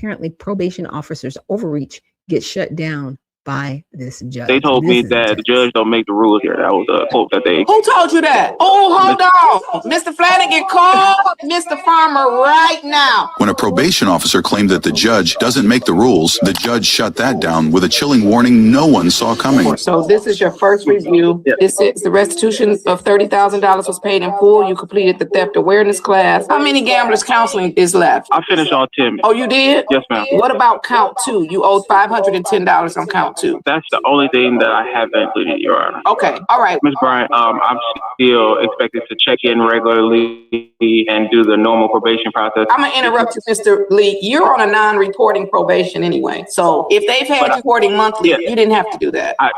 apparently probation officers' overreach gets shut down by this judge. They told me that the judge don't make the rules here. That was a quote that they... Who told you that? Oh, hold on. Mr. Flanagan, call Mr. Farmer right now. When a probation officer claimed that the judge doesn't make the rules, the judge shut that down with a chilling warning no one saw coming. So this is your first review. This is the restitution of $30,000 was paid in full. You completed the theft awareness class. How many gamblers counseling is left? I finished all 10. Oh, you did? Yes, ma'am. What about count 2? You owed $510 on count 2. That's the only thing that I haven't included, Your Honor. Okay, all right. Ms. Bryant, I'm still expected to check in regularly and do the normal probation process. I'm gonna interrupt you, Mr. Lee. You're on a non-reporting probation anyway. So if they've had you reporting monthly, you didn't have to do that. I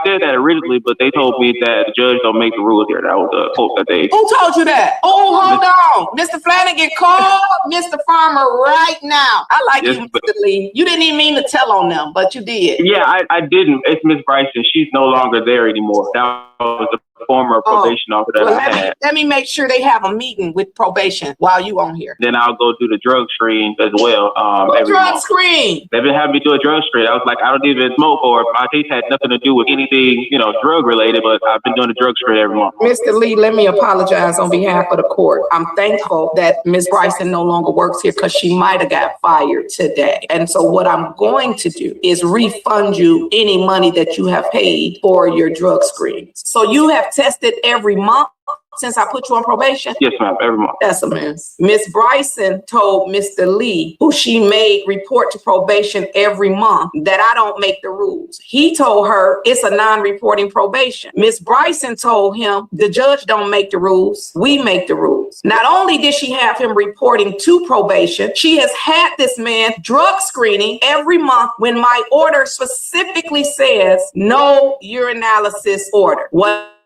said that originally, but they told me that the judge don't make the rules here. That was a quote that they... Who told you that? Oh, hold on. Mr. Flanagan, call Mr. Farmer right now. I like you, Mr. Lee. You didn't even mean to tell on them, but you did. Yeah, I didn't. It's Ms. Bryson. She's no longer there anymore. That was the former probation officer that I had. Let me make sure they have a meeting with probation while you on here. Then I'll go do the drug screen as well. Every drug month. Screen? They've been having me do a drug screen. I was like, I don't even smoke, or my taste had nothing to do with anything, drug related, but I've been doing a drug screen every month. Mr. Lee, let me apologize on behalf of the court. I'm thankful that Ms. Bryson no longer works here because she might have got fired today. And so what I'm going to do is refund you any money that you have paid for your drug screen. So you have tested every month since I put you on probation? Yes, ma'am, every month. That's a mess. Ms. Bryson told Mr. Lee, who she made report to probation every month, that I don't make the rules. He told her it's a non-reporting probation. Ms. Bryson told him the judge don't make the rules, we make the rules. Not only did she have him reporting to probation, she has had this man drug screening every month when my order specifically says no urinalysis order.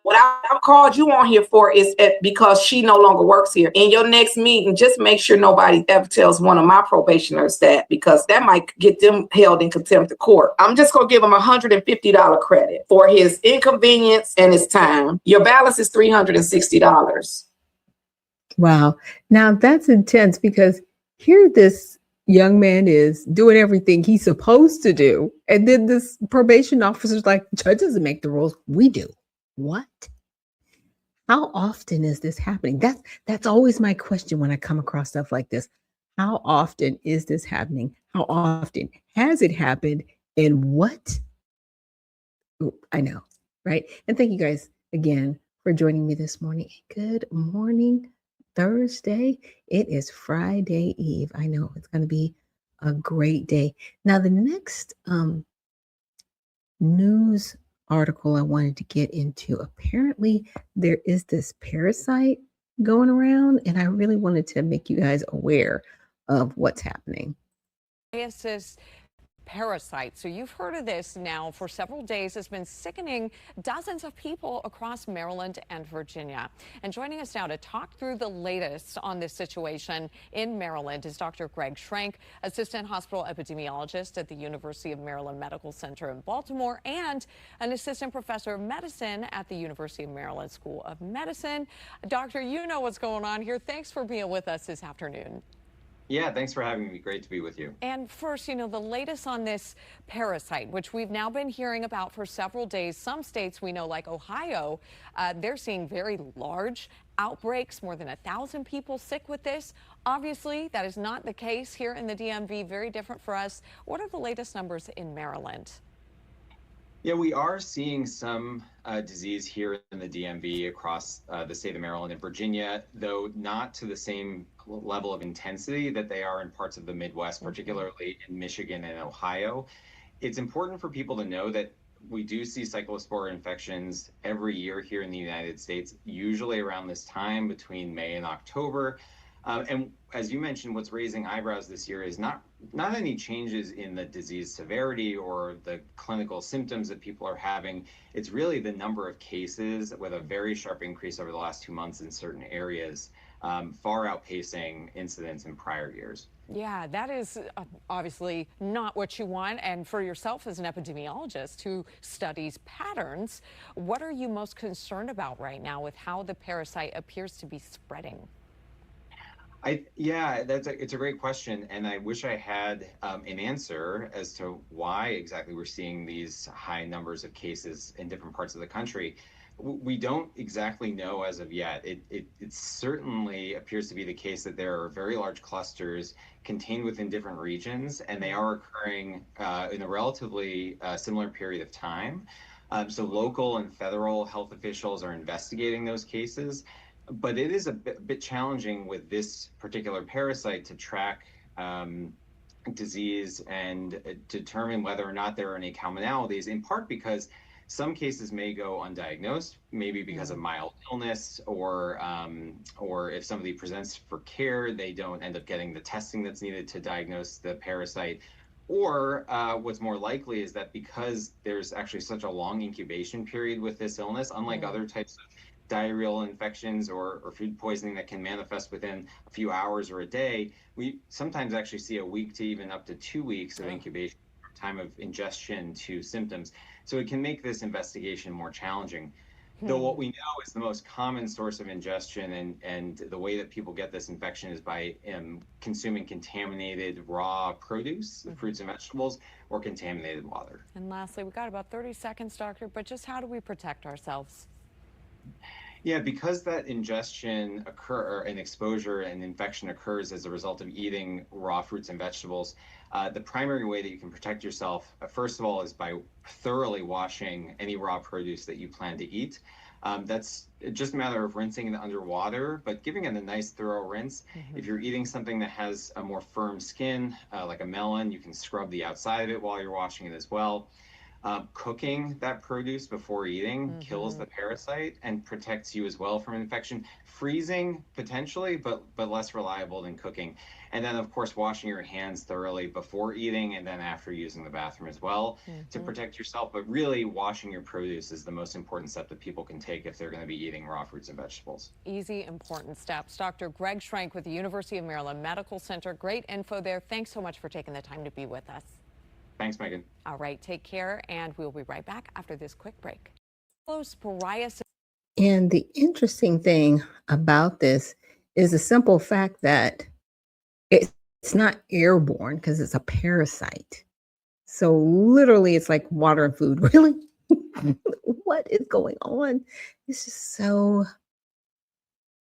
What I've called you on here for is because she no longer works here. In your next meeting, just make sure nobody ever tells one of my probationers that, because that might get them held in contempt of court. I'm just going to give him $150 credit for his inconvenience and his time. Your balance is $360. Wow. Now that's intense, because here this young man is doing everything he's supposed to do. And then this probation officer's like, judge doesn't make the rules, we do. What? How often is this happening? That's always my question when I come across stuff like this. How often is this happening? How often has it happened? And what? Ooh, I know, right? And thank you guys again for joining me this morning. Good morning, Thursday. It is Friday Eve. I know it's going to be a great day. Now, the next news article I wanted to get into, apparently there is this parasite going around, and I really wanted to make you guys aware of what's happening. Parasite. So you've heard of this now for several days. It's been sickening dozens of people across Maryland and Virginia. And joining us now to talk through the latest on this situation in Maryland is Dr. 𝗧𝗢𝗡𝗖𝗏, assistant hospital epidemiologist at the University of Maryland Medical Center in Baltimore and an assistant professor of medicine at the University of Maryland School of Medicine. Doctor, you know what's going on here. Thanks for being with us this afternoon. Yeah, thanks for having me. Great to be with you. And first, the latest on this parasite, which we've now been hearing about for several days. Some states we know, like Ohio, they're seeing very large outbreaks, more than 1,000 people sick with this. Obviously, that is not the case here in the DMV. Very different for us. What are the latest numbers in Maryland? Yeah, we are seeing some disease here in the DMV across the state of Maryland and Virginia, though not to the same level of intensity that they are in parts of the Midwest, particularly in Michigan and Ohio. It's important for people to know that we do see Cyclospora infections every year here in the United States, usually around this time between May and October. And as you mentioned, what's raising eyebrows this year is not any changes in the disease severity or the clinical symptoms that people are having. It's really the number of cases, with a very sharp increase over the last 2 months in certain areas, far outpacing incidents in prior years. Yeah, that is obviously not what you want. And for yourself as an epidemiologist who studies patterns, what are you most concerned about right now with how the parasite appears to be spreading? Yeah, it's a great question, and I wish I had an answer as to why exactly we're seeing these high numbers of cases in different parts of the country. We don't exactly know as of yet. It certainly appears to be the case that there are very large clusters contained within different regions, and they are occurring in a relatively similar period of time. So local and federal health officials are investigating those cases, but it is a bit challenging with this particular parasite to track disease and determine whether or not there are any commonalities, in part because some cases may go undiagnosed, maybe because of mild illness, or if somebody presents for care, they don't end up getting the testing that's needed to diagnose the parasite. Or what's more likely is that because there's actually such a long incubation period with this illness, unlike other types of diarrheal infections or food poisoning that can manifest within a few hours or a day, we sometimes actually see a week to even up to 2 weeks of incubation from time of ingestion to symptoms. So it can make this investigation more challenging. Though what we know is the most common source of ingestion and the way that people get this infection is by consuming contaminated raw produce, fruits and vegetables, or contaminated water. And lastly, we've got about 30 seconds, doctor, but just how do we protect ourselves? Yeah, because that ingestion or an exposure and infection occurs as a result of eating raw fruits and vegetables, the primary way that you can protect yourself, first of all, is by thoroughly washing any raw produce that you plan to eat. That's just a matter of rinsing it under water, but giving it a nice thorough rinse. If you're eating something that has a more firm skin, like a melon, you can scrub the outside of it while you're washing it as well. Cooking that produce before eating kills the parasite and protects you as well from infection. Freezing, potentially, but less reliable than cooking. And then, of course, washing your hands thoroughly before eating and then after using the bathroom as well to protect yourself. But really, washing your produce is the most important step that people can take if they're going to be eating raw fruits and vegetables. Easy, important steps. Dr. Greg Schrank with the University of Maryland Medical Center. Great info there. Thanks so much for taking the time to be with us. Thanks, Megan. All right, take care, and we'll be right back after this quick break. Psoriasis. And the interesting thing about this is the simple fact that it's not airborne because it's a parasite. So literally, it's like water and food. Really? What is going on? It's just so...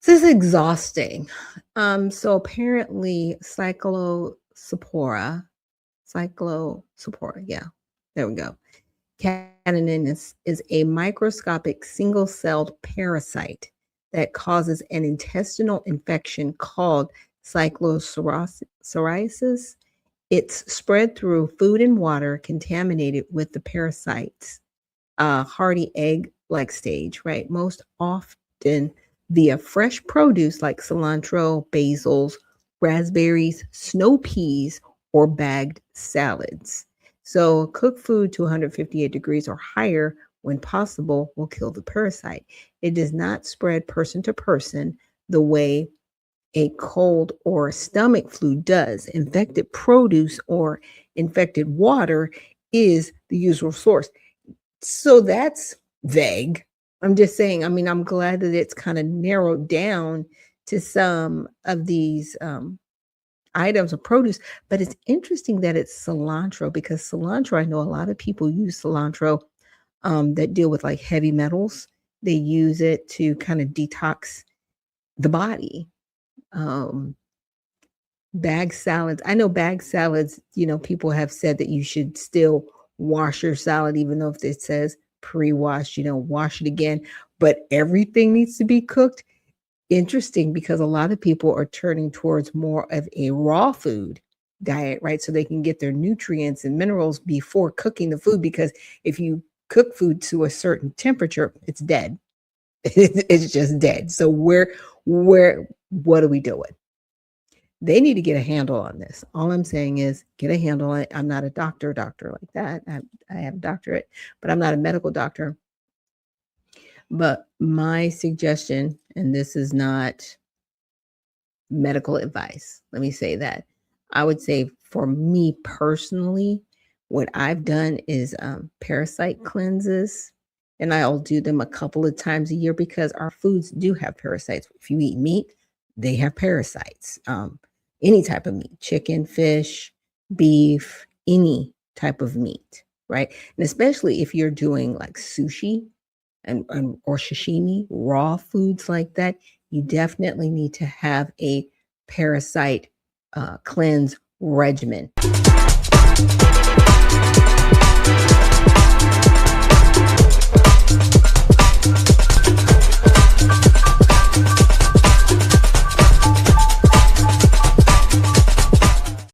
This is exhausting. So apparently, Cyclospora, yeah, there we go. 𝗓𝗏 is a microscopic single-celled parasite that causes an intestinal infection called cyclosporiasis. It's spread through food and water contaminated with the parasite's hardy egg-like stage, right? Most often via fresh produce like cilantro, basils, raspberries, snow peas, or bagged salads. So cook food to 158 degrees or higher when possible will kill the parasite. It does not spread person to person the way a cold or stomach flu does. Infected produce or infected water is the usual source. So that's vague. I'm just saying, I mean, I'm glad that it's kind of narrowed down to some of these items of produce, but it's interesting that it's cilantro, because cilantro, I know a lot of people use cilantro that deal with like heavy metals. They use it to kind of detox the body. Bag salads. I know bag salads, you know, people have said that you should still wash your salad, even though if it says pre-wash, you know, wash it again, but everything needs to be cooked. Interesting, because a lot of people are turning towards more of a raw food diet, right? So they can get their nutrients and minerals before cooking the food, because if you cook food to a certain temperature, it's dead. It's just dead. So what are we doing? They need to get a handle on this. All I'm saying is get a handle on it. I'm not a doctor like that. I have a doctorate, but I'm not a medical doctor. But my suggestion, and this is not medical advice, let me say that. I would say for me personally, what I've done is parasite cleanses, and I'll do them a couple of times a year because our foods do have parasites. If you eat meat, they have parasites. Any type of meat, chicken, fish, beef, any type of meat, right? And especially if you're doing like sushi and or sashimi, raw foods like that, you definitely need to have a parasite cleanse regimen.